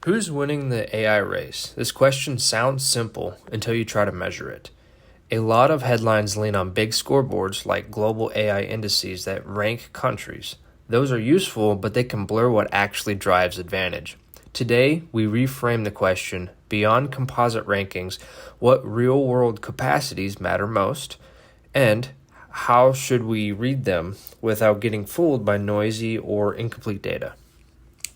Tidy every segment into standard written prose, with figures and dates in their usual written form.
Who's winning the AI race? This question sounds simple until you try to measure it. A lot of headlines lean on big scoreboards like global AI indices that rank countries. Those are useful, but they can blur what actually drives advantage. Today, we reframe the question beyond composite rankings: what real world capacities matter most, and how should we read them without getting fooled by noisy or incomplete data?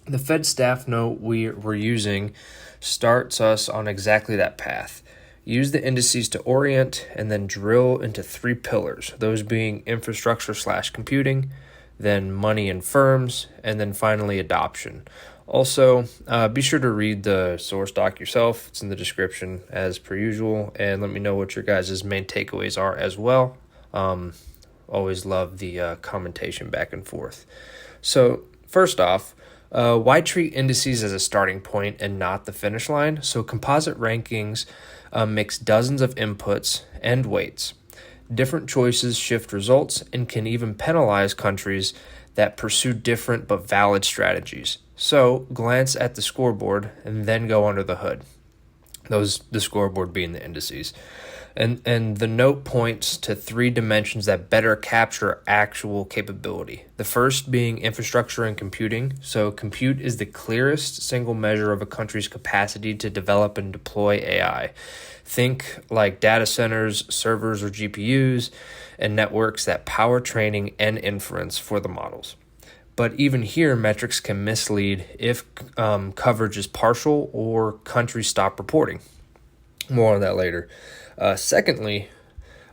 The Fed staff note we're using starts us on exactly that path. Use the indices to orient and then drill into three pillars, those being infrastructure/computing, then money and firms, and then finally adoption. Also, be sure to read the source doc yourself. It's in the description as per usual, and let me know what your guys' main takeaways are as well. Always love the commentation back and forth. So, first off, why treat indices as a starting point and not the finish line? So composite rankings mix dozens of inputs and weights. Different choices shift results and can even penalize countries that pursue different but valid strategies. So glance at the scoreboard and then go under the hood. The scoreboard being the indices. And the note points to three dimensions that better capture actual capability. The first being infrastructure and computing. So compute is the clearest single measure of a country's capacity to develop and deploy AI. Think like data centers, servers or GPUs, and networks that power training and inference for the models. But even here, metrics can mislead if coverage is partial or countries stop reporting. More on that later. Secondly,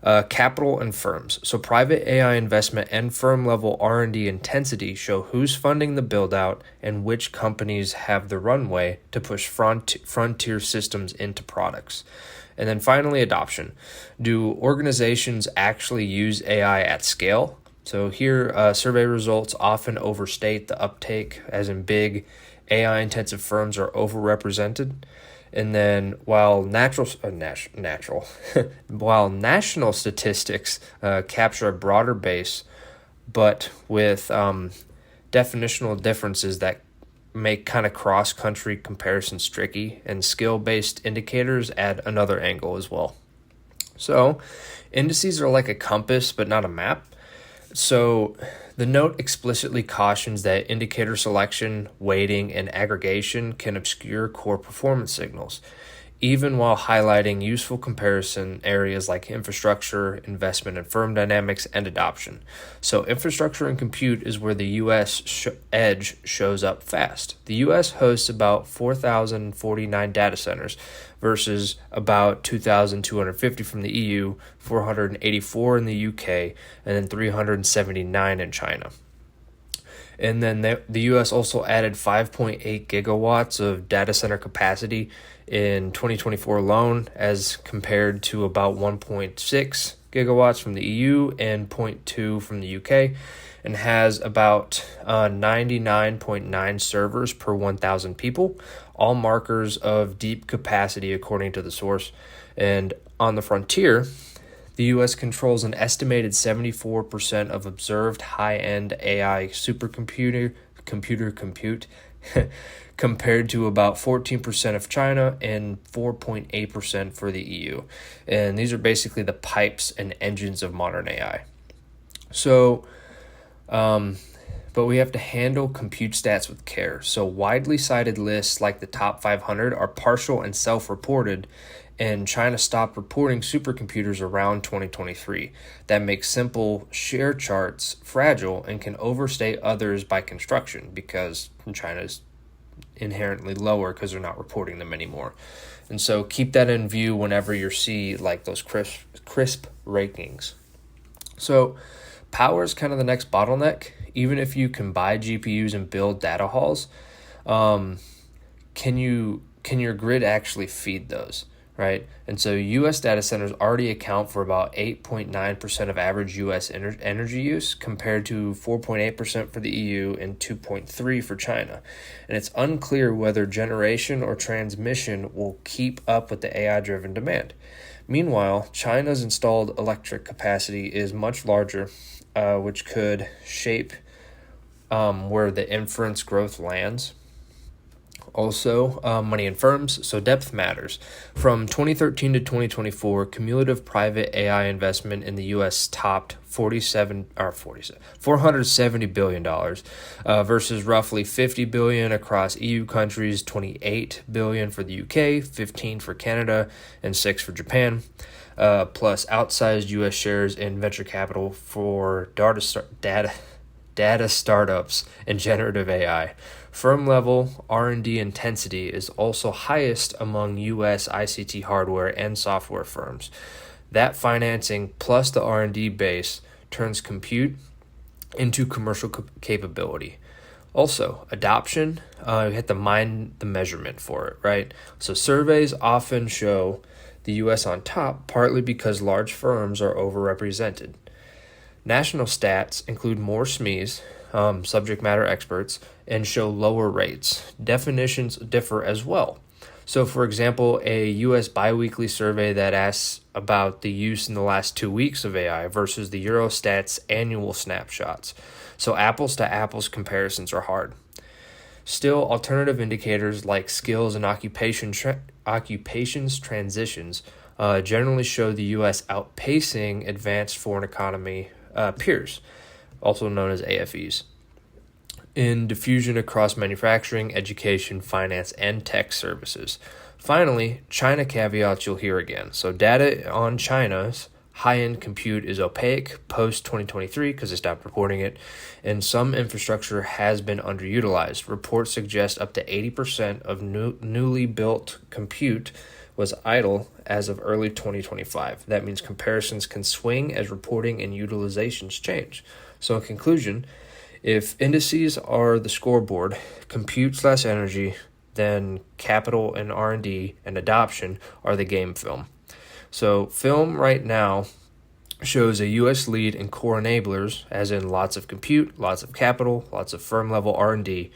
capital and firms. So private AI investment and firm-level R&D intensity show who's funding the build-out and which companies have the runway to push frontier systems into products. And then finally, adoption. Do organizations actually use AI at scale? So here, survey results often overstate the uptake, as in big AI-intensive firms are overrepresented. And then while while national statistics capture a broader base, but with definitional differences that make kind of cross-country comparisons tricky, and skill-based indicators add another angle as well. So indices are like a compass, but not a map. So the note explicitly cautions that indicator selection, weighting, and aggregation can obscure core performance signals, even while highlighting useful comparison areas like infrastructure, investment and firm dynamics, and adoption. So infrastructure and compute is where the U.S. edge shows up fast. The U.S. hosts about 4,049 data centers versus about 2,250 from the EU, 484 in the UK, and then 379 in China. And then the U.S. also added 5.8 gigawatts of data center capacity in 2024 alone, as compared to about 1.6 gigawatts from the EU and 0.2 from the UK, and has about 99.9 servers per 1,000 people, all markers of deep capacity according to the source. And on the frontier, the U.S. controls an estimated 74% of observed high-end AI supercomputer compute, compared to about 14% of China and 4.8% for the EU. And these are basically the pipes and engines of modern AI. So, but we have to handle compute stats with care. So widely cited lists like the top 500 are partial and self-reported, and China stopped reporting supercomputers around 2023. That makes simple share charts fragile and can overstate others by construction, because China is inherently lower because they're not reporting them anymore. And so keep that in view whenever you see like those crisp rankings. So power is kind of the next bottleneck. Even if you can buy GPUs and build data halls, can your grid actually feed those? Right? And so U.S. data centers already account for about 8.9% of average U.S. energy use, compared to 4.8% for the EU and 2.3% for China. And it's unclear whether generation or transmission will keep up with the AI-driven demand. Meanwhile, China's installed electric capacity is much larger, which could shape where the inference growth lands. Also, money in firms, so depth matters. From 2013 to 2024, cumulative private AI investment in the U.S. topped $470 billion versus roughly $50 billion across EU countries, $28 billion for the UK, $15 billion for Canada, and $6 billion for Japan. Plus outsized U.S. shares in venture capital for data startups and generative AI. Firm level R&D intensity is also highest among U.S. ICT hardware and software firms. That financing plus the R&D base turns compute into commercial capability. Also, adoption, you have to mind the measurement for it, right? So surveys often show the U.S. on top, partly because large firms are overrepresented. National stats include more SMEs, subject matter experts, and show lower rates. Definitions differ as well. So, for example, a U.S. biweekly survey that asks about the use in the last 2 weeks of AI versus the Eurostat's annual snapshots. So, apples to apples comparisons are hard. Still, alternative indicators like skills and occupations transitions generally show the U.S. outpacing advanced foreign economy peers, also known as AFEs, in diffusion across manufacturing, education, finance, and tech services. Finally, China caveats you'll hear again. So data on China's high-end compute is opaque post-2023 because they stopped reporting it, and some infrastructure has been underutilized. Reports suggest up to 80% of newly built compute was idle as of early 2025. That means comparisons can swing as reporting and utilizations change. So in conclusion, if indices are the scoreboard, compute/energy, then capital and R&D and adoption are the game film. So film right now shows a U.S. lead in core enablers, as in lots of compute, lots of capital, lots of firm-level R&D,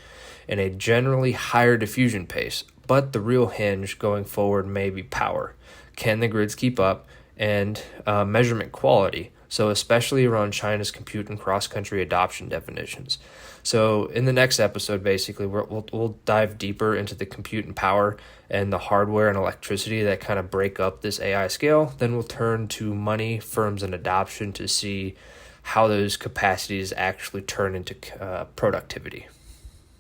and a generally higher diffusion pace. But the real hinge going forward may be power. Can the grids keep up? And measurement quality, so especially around China's compute and cross-country adoption definitions. So in the next episode, basically, we'll dive deeper into the compute and power and the hardware and electricity that kind of break up this AI scale. Then we'll turn to money, firms, and adoption to see how those capacities actually turn into productivity.